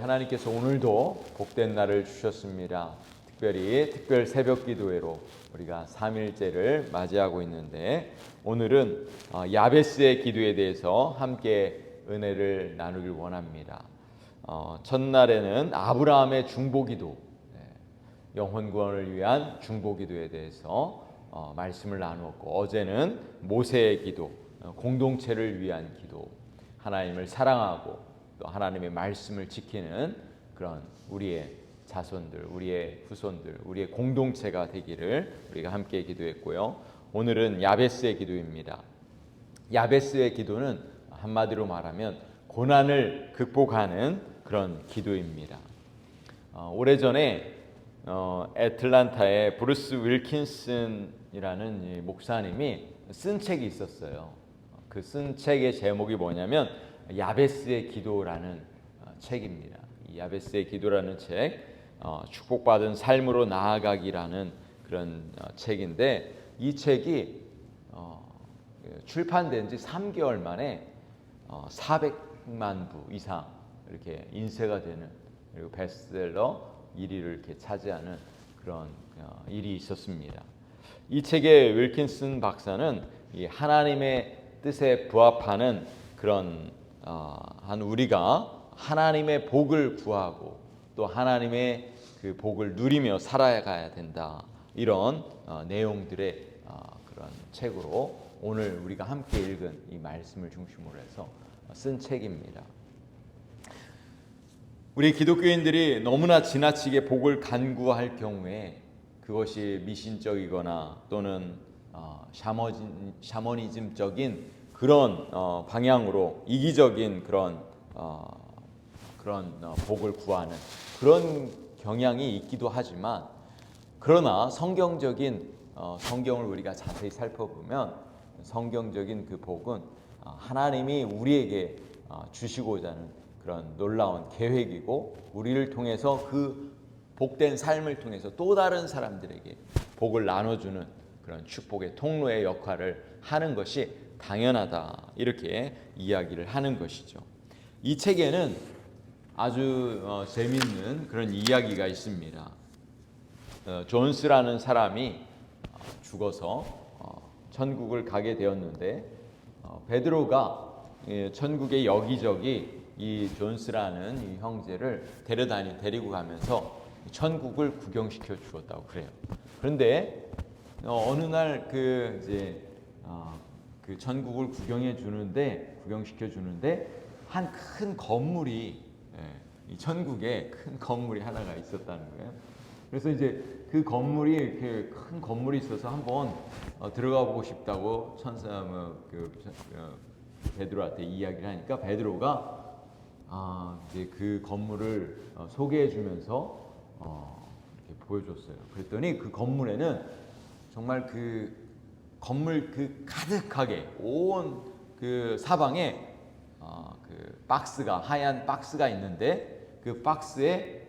하나님께서 오늘도 복된 날을 주셨습니다. 특별 새벽 기도회로 우리가 3일째를 맞이하고 있는데, 오늘은 야베스의 기도에 대해서 함께 은혜를 나누길 원합니다. 첫날에는 아브라함의 중보기도, 영혼 구원을 위한 중보기도에 대해서 말씀을 나누었고, 어제는 모세의 기도, 공동체를 위한 기도, 하나님을 사랑하고 또 하나님의 말씀을 지키는 그런 우리의 자손들, 우리의 후손들, 우리의 공동체가 되기를 우리가 함께 기도했고요. 오늘은 야베스의 기도입니다. 야베스의 기도는 한마디로 말하면 고난을 극복하는 그런 기도입니다. 오래전에 애틀란타에 브루스 윌킨슨이라는 목사님이 쓴 책이 있었어요. 그 쓴 책의 제목이 뭐냐면 야베스의 기도라는 책입니다. 이 야베스의 기도라는 책, 축복받은 삶으로 나아가기라는 그런 책인데, 이 책이 출판된 지 3개월 만에 400만 부 이상 이렇게 인쇄가 되는, 그리고 베스트셀러 1위를 이렇게 차지하는 그런 일이 있었습니다. 이 책의 윌킨슨 박사는 이 하나님의 뜻에 부합하는 그런 한 우리가 하나님의 복을 구하고 또 하나님의 그 복을 누리며 살아가야 된다, 이런 내용들의 그런 책으로 오늘 우리가 함께 읽은 이 말씀을 중심으로 해서 쓴 책입니다. 우리 기독교인들이 너무나 지나치게 복을 간구할 경우에 그것이 미신적이거나 또는 샤머니즘적인 그런 방향으로 이기적인 그런 복을 구하는 그런 경향이 있기도 하지만, 그러나 성경을 우리가 자세히 살펴보면 성경적인 그 복은 하나님이 우리에게 주시고자 하는 그런 놀라운 계획이고, 우리를 통해서 그 복된 삶을 통해서 또 다른 사람들에게 복을 나눠주는 그런 축복의 통로의 역할을 하는 것이 당연하다, 이렇게 이야기를 하는 것이죠. 이 책에는 아주 재미있는 그런 이야기가 있습니다. 존스라는 사람이 죽어서 천국을 가게 되었는데, 베드로가 천국의 여기저기 이 존스라는 이 형제를 데리고 가면서 천국을 구경시켜 주었다고 그래요. 그런데 어느 날 그 천국을 구경시켜 주는데 한 큰 건물이, 이 천국에 큰 건물이 하나가 있었다는 거예요. 그래서 이제 그 건물이 이렇게 큰 건물이 있어서 한번 들어가 보고 싶다고 베드로한테 이야기를 하니까, 베드로가 이제 그 건물을 소개해 주면서 이렇게 보여줬어요. 그랬더니 그 건물에는 정말 그 건물 가득하게 온 그 사방에 그 박스가, 하얀 박스가 있는데, 그 박스에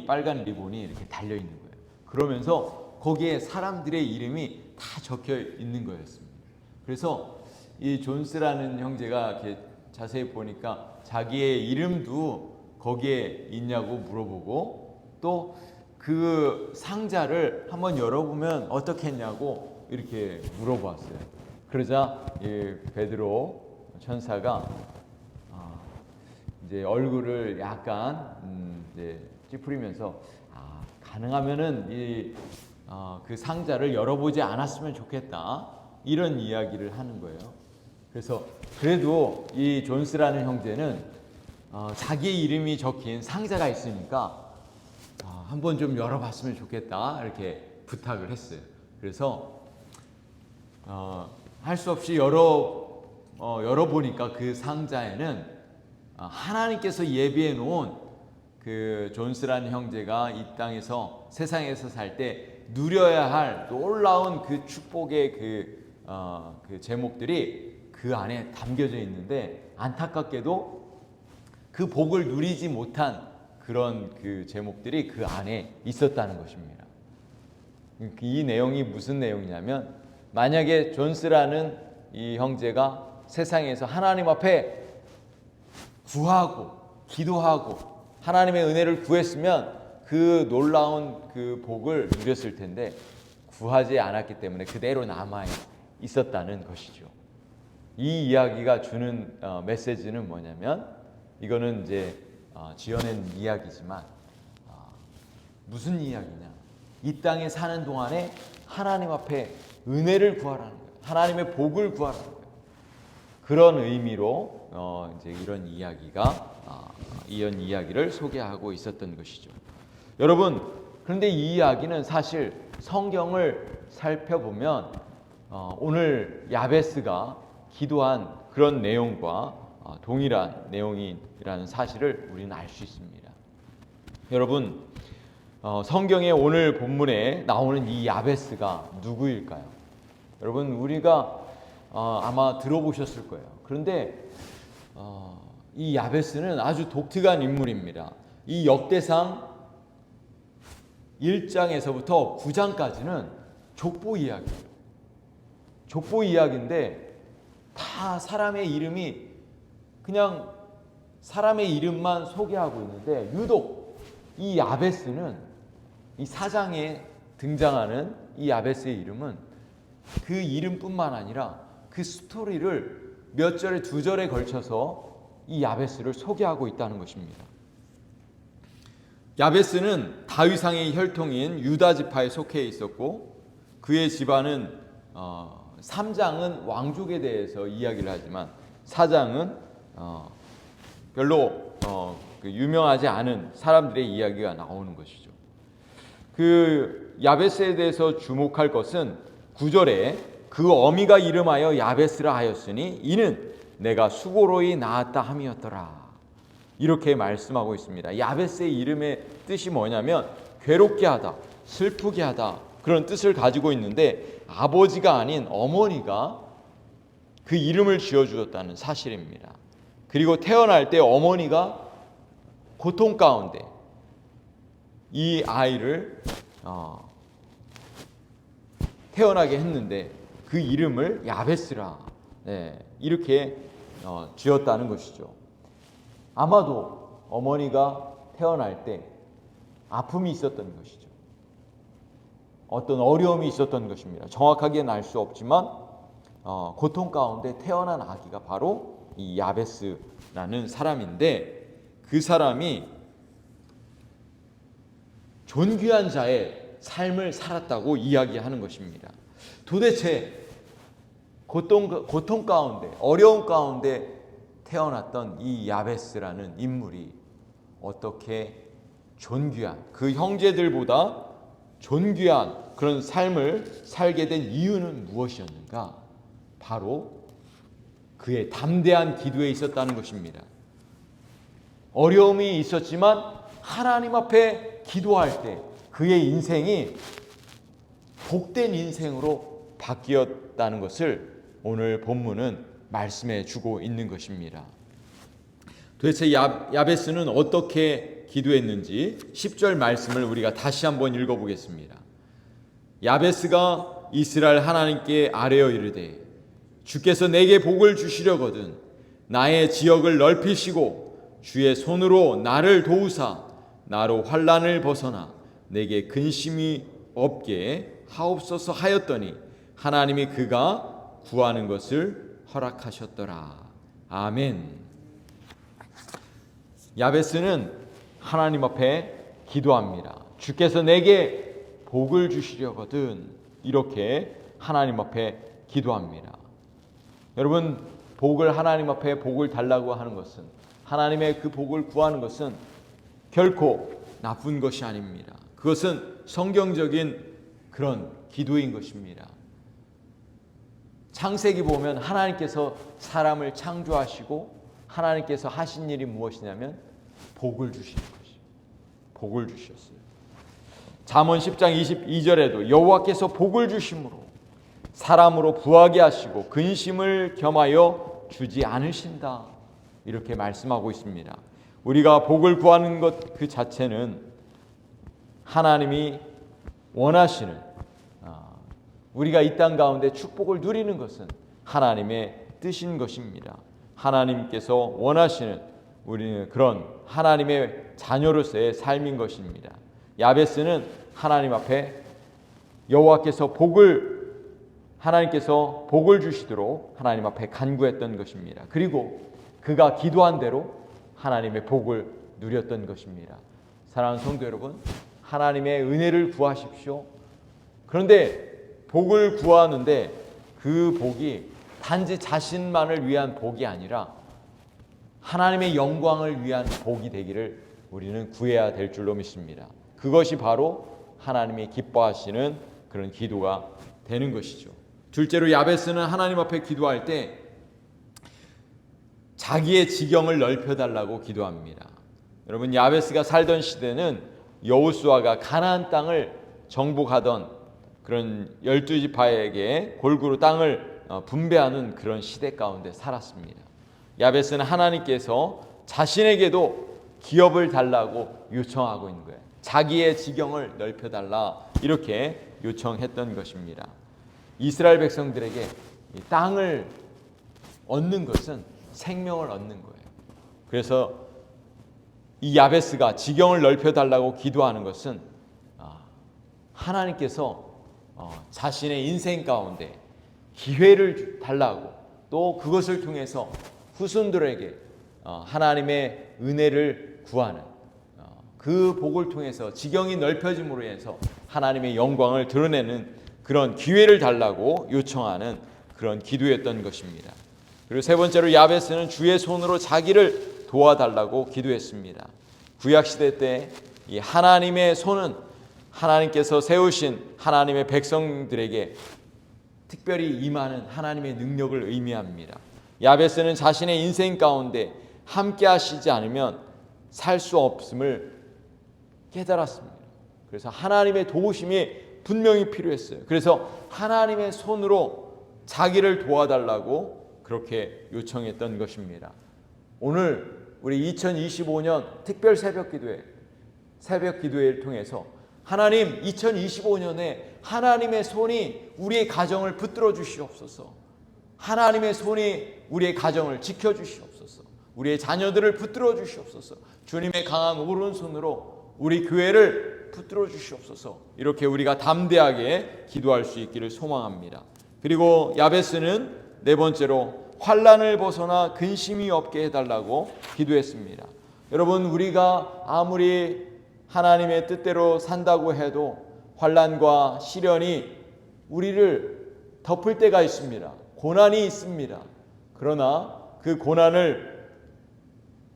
빨간 리본이 이렇게 달려 있는 거예요. 그러면서 거기에 사람들의 이름이 다 적혀 있는 거였습니다. 그래서 이 존스라는 형제가 이렇게 자세히 보니까 자기의 이름도 거기에 있냐고 물어보고, 또 그 상자를 한번 열어보면 어떻겠냐고 이렇게 물어봤어요. 그러자 이 베드로 천사가 이제 얼굴을 약간 이제 찌푸리면서 가능하면은 그 상자를 열어보지 않았으면 좋겠다, 이런 이야기를 하는 거예요. 그래서 그래도 이 존스라는 형제는 자기의 이름이 적힌 상자가 있으니까 한번 좀 열어봤으면 좋겠다, 이렇게 부탁을 했어요. 그래서 할 수 없이 열어보니까 그 상자에는 하나님께서 예비해 놓은 그 존스라는 형제가 이 땅에서, 세상에서 살 때 누려야 할 놀라운 그 축복의 그 제목들이 그 안에 담겨져 있는데, 안타깝게도 그 복을 누리지 못한 그런 그 제목들이 그 안에 있었다는 것입니다. 이 내용이 무슨 내용이냐면, 만약에 존스라는 이 형제가 세상에서 하나님 앞에 구하고 기도하고 하나님의 은혜를 구했으면 그 놀라운 그 복을 누렸을 텐데 구하지 않았기 때문에 그대로 남아 있었다는 것이죠. 이 이야기가 주는 메시지는 뭐냐면, 이거는 이제 지어낸 이야기지만 무슨 이야기냐? 이 땅에 사는 동안에 하나님 앞에 은혜를 구하라는 거예요. 하나님의 복을 구하라는 거예요. 그런 의미로 이제 이런 이야기를 소개하고 있었던 것이죠. 여러분, 그런데 이 이야기는 사실 성경을 살펴보면 오늘 야베스가 기도한 그런 내용과 동일한 내용이라는 사실을 우리는 알 수 있습니다. 여러분, 성경의 오늘 본문에 나오는 이 야베스가 누구일까요? 여러분, 우리가 아마 들어보셨을 거예요. 그런데 이 야베스는 아주 독특한 인물입니다. 이 역대상 1장에서부터 9장까지는 족보 이야기예요. 족보 이야기인데 다 사람의 이름이 그냥 사람의 이름만 소개하고 있는데, 유독 이 야베스는 이 4장에 등장하는 이 야베스의 이름은 그 이름뿐만 아니라 그 스토리를 몇 절에 2절에 걸쳐서 이 야베스를 소개하고 있다는 것입니다. 야베스는 다윗왕의 혈통인 유다 지파에 속해 있었고, 그의 집안은 3장은 왕족에 대해서 이야기를 하지만 4장은 별로 유명하지 않은 사람들의 이야기가 나오는 것이죠. 그 야베스에 대해서 주목할 것은 9절에 그 어미가 이름하여 야베스라 하였으니 이는 내가 수고로이 낳았다 함이었더라, 이렇게 말씀하고 있습니다. 야베스의 이름의 뜻이 뭐냐면 괴롭게 하다, 슬프게 하다, 그런 뜻을 가지고 있는데, 아버지가 아닌 어머니가 그 이름을 지어주었다는 사실입니다. 그리고 태어날 때 어머니가 고통 가운데 이 아이를 태어나게 했는데 그 이름을 야베스라, 이렇게 지었다는 것이죠. 아마도 어머니가 태어날 때 아픔이 있었던 것이죠. 어떤 어려움이 있었던 것입니다. 정확하게는 알 수 없지만 고통 가운데 태어난 아기가 바로 이 야베스라는 사람인데, 그 사람이 존귀한 자의 삶을 살았다고 이야기하는 것입니다. 도대체 고통 가운데, 어려움 가운데 태어났던 이 야베스라는 인물이 어떻게 존귀한, 그 형제들보다 존귀한 그런 삶을 살게 된 이유는 무엇이었는가? 바로 그의 담대한 기도에 있었다는 것입니다. 어려움이 있었지만 하나님 앞에 기도할 때 그의 인생이 복된 인생으로 바뀌었다는 것을 오늘 본문은 말씀해 주고 있는 것입니다. 도대체 야베스는 어떻게 기도했는지 10절 말씀을 우리가 다시 한번 읽어보겠습니다. 야베스가 이스라엘 하나님께 아뢰어 이르되 주께서 내게 복을 주시려거든 나의 지역을 넓히시고 주의 손으로 나를 도우사 나로 환난을 벗어나 내게 근심이 없게 하옵소서 하였더니 하나님이 그가 구하는 것을 허락하셨더라. 아멘. 야베스는 하나님 앞에 기도합니다. 주께서 내게 복을 주시려거든, 이렇게 하나님 앞에 기도합니다. 여러분, 하나님 앞에 복을 달라고 하는 것은, 하나님의 그 복을 구하는 것은 결코 나쁜 것이 아닙니다. 그것은 성경적인 그런 기도인 것입니다. 창세기 보면 하나님께서 사람을 창조하시고 하나님께서 하신 일이 무엇이냐면 복을 주시는 것이죠. 복을 주셨어요. 잠언 10장 22절에도 여호와께서 복을 주심으로 사람으로 부하게 하시고 근심을 겸하여 주지 않으신다, 이렇게 말씀하고 있습니다. 우리가 복을 구하는 것 그 자체는 하나님이 원하시는, 우리가 이 땅 가운데 축복을 누리는 것은 하나님의 뜻인 것입니다. 하나님께서 원하시는 우리는 그런 하나님의 자녀로서의 삶인 것입니다. 야베스는 하나님 앞에 하나님께서 복을 주시도록 하나님 앞에 간구했던 것입니다. 그리고 그가 기도한 대로 하나님의 복을 누렸던 것입니다. 사랑하는 성도 여러분, 하나님의 은혜를 구하십시오. 그런데 복을 구하는데 그 복이 단지 자신만을 위한 복이 아니라 하나님의 영광을 위한 복이 되기를 우리는 구해야 될 줄로 믿습니다. 그것이 바로 하나님이 기뻐하시는 그런 기도가 되는 것이죠. 둘째로 야베스는 하나님 앞에 기도할 때 자기의 지경을 넓혀달라고 기도합니다. 여러분, 야베스가 살던 시대는 여호수아가 가나안 땅을 정복하던 그런 12지파에게 골고루 땅을 분배하는 그런 시대 가운데 살았습니다. 야베스는 하나님께서 자신에게도 기업을 달라고 요청하고 있는 거예요. 자기의 지경을 넓혀달라 이렇게 요청했던 것입니다. 이스라엘 백성들에게 이 땅을 얻는 것은 생명을 얻는 거예요. 그래서 이 야베스가 지경을 넓혀달라고 기도하는 것은 하나님께서 자신의 인생 가운데 기회를 달라고, 또 그것을 통해서 후손들에게 하나님의 은혜를 구하는, 그 복을 통해서 지경이 넓혀짐으로 해서 하나님의 영광을 드러내는 그런 기회를 달라고 요청하는 그런 기도였던 것입니다. 그리고 세 번째로 야베스는 주의 손으로 자기를 도와달라고 기도했습니다. 구약시대 때 이 하나님의 손은 하나님께서 세우신 하나님의 백성들에게 특별히 임하는 하나님의 능력을 의미합니다. 야베스는 자신의 인생 가운데 함께 하시지 않으면 살 수 없음을 깨달았습니다. 그래서 하나님의 도우심이 분명히 필요했어요. 그래서 하나님의 손으로 자기를 도와달라고 그렇게 요청했던 것입니다. 오늘 우리 2025년 특별 새벽 기도회를 통해서 하나님, 2025년에 하나님의 손이 우리의 가정을 붙들어 주시옵소서. 하나님의 손이 우리의 가정을 지켜 주시옵소서. 우리의 자녀들을 붙들어 주시옵소서. 주님의 강한 오른손으로 우리 교회를 붙들어 주시옵소서. 이렇게 우리가 담대하게 기도할 수 있기를 소망합니다. 그리고 야베스는 네 번째로 환난을 벗어나 근심이 없게 해달라고 기도했습니다. 여러분, 우리가 아무리 하나님의 뜻대로 산다고 해도 환난과 시련이 우리를 덮을 때가 있습니다. 고난이 있습니다. 그러나 그 고난을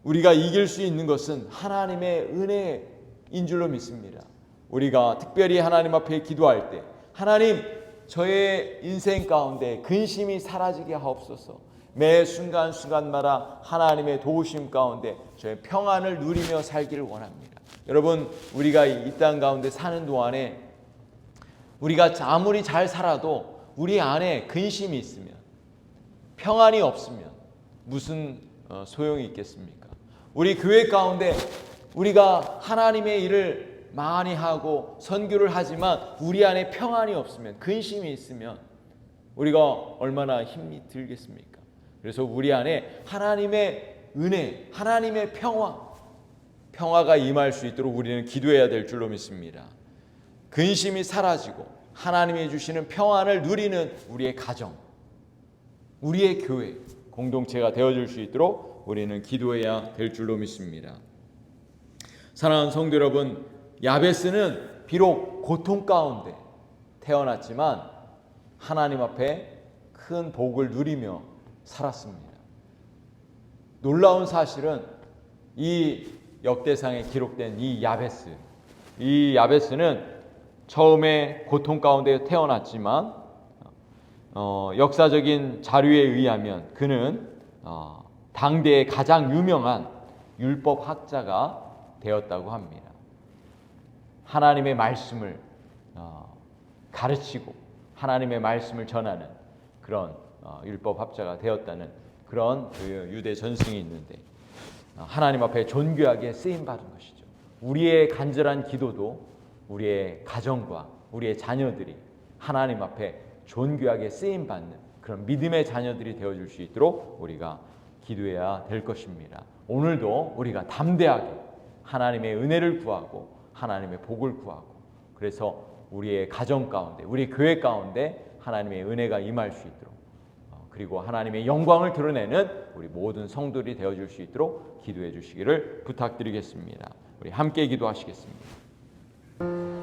우리가 이길 수 있는 것은 하나님의 은혜인 줄로 믿습니다. 우리가 특별히 하나님 앞에 기도할 때, 하나님, 저의 인생 가운데 근심이 사라지게 하옵소서. 매 순간순간마다 하나님의 도우심 가운데 저의 평안을 누리며 살기를 원합니다. 여러분, 우리가 이 땅 가운데 사는 동안에 우리가 아무리 잘 살아도 우리 안에 근심이 있으면, 평안이 없으면 무슨 소용이 있겠습니까? 우리 교회 가운데 우리가 하나님의 일을 많이 하고 선교를 하지만 우리 안에 평안이 없으면, 근심이 있으면 우리가 얼마나 힘이 들겠습니까? 그래서 우리 안에 하나님의 은혜, 하나님의 평화가 임할 수 있도록 우리는 기도해야 될 줄로 믿습니다. 근심이 사라지고 하나님이 주시는 평안을 누리는 우리의 가정, 우리의 교회, 공동체가 되어줄 수 있도록 우리는 기도해야 될 줄로 믿습니다. 사랑하는 성도 여러분, 야베스는 비록 고통 가운데 태어났지만 하나님 앞에 큰 복을 누리며 살았습니다. 놀라운 사실은 이 역대상에 기록된 이 야베스는 처음에 고통 가운데 태어났지만 역사적인 자료에 의하면 그는 당대의 가장 유명한 율법학자가 되었다고 합니다. 하나님의 말씀을 가르치고 하나님의 말씀을 전하는 그런 율법학자가 되었다는 그런 유대 전승이 있는데, 하나님 앞에 존귀하게 쓰임받은 것이죠. 우리의 간절한 기도도 우리의 가정과 우리의 자녀들이 하나님 앞에 존귀하게 쓰임받는 그런 믿음의 자녀들이 되어줄 수 있도록 우리가 기도해야 될 것입니다. 오늘도 우리가 담대하게 하나님의 은혜를 구하고 하나님의 복을 구하고, 그래서 우리의 가정 가운데, 우리 교회 가운데 하나님의 은혜가 임할 수 있도록, 그리고 하나님의 영광을 드러내는 우리 모든 성도들이 되어줄 수 있도록 기도해 주시기를 부탁드리겠습니다. 우리 함께 기도하시겠습니다.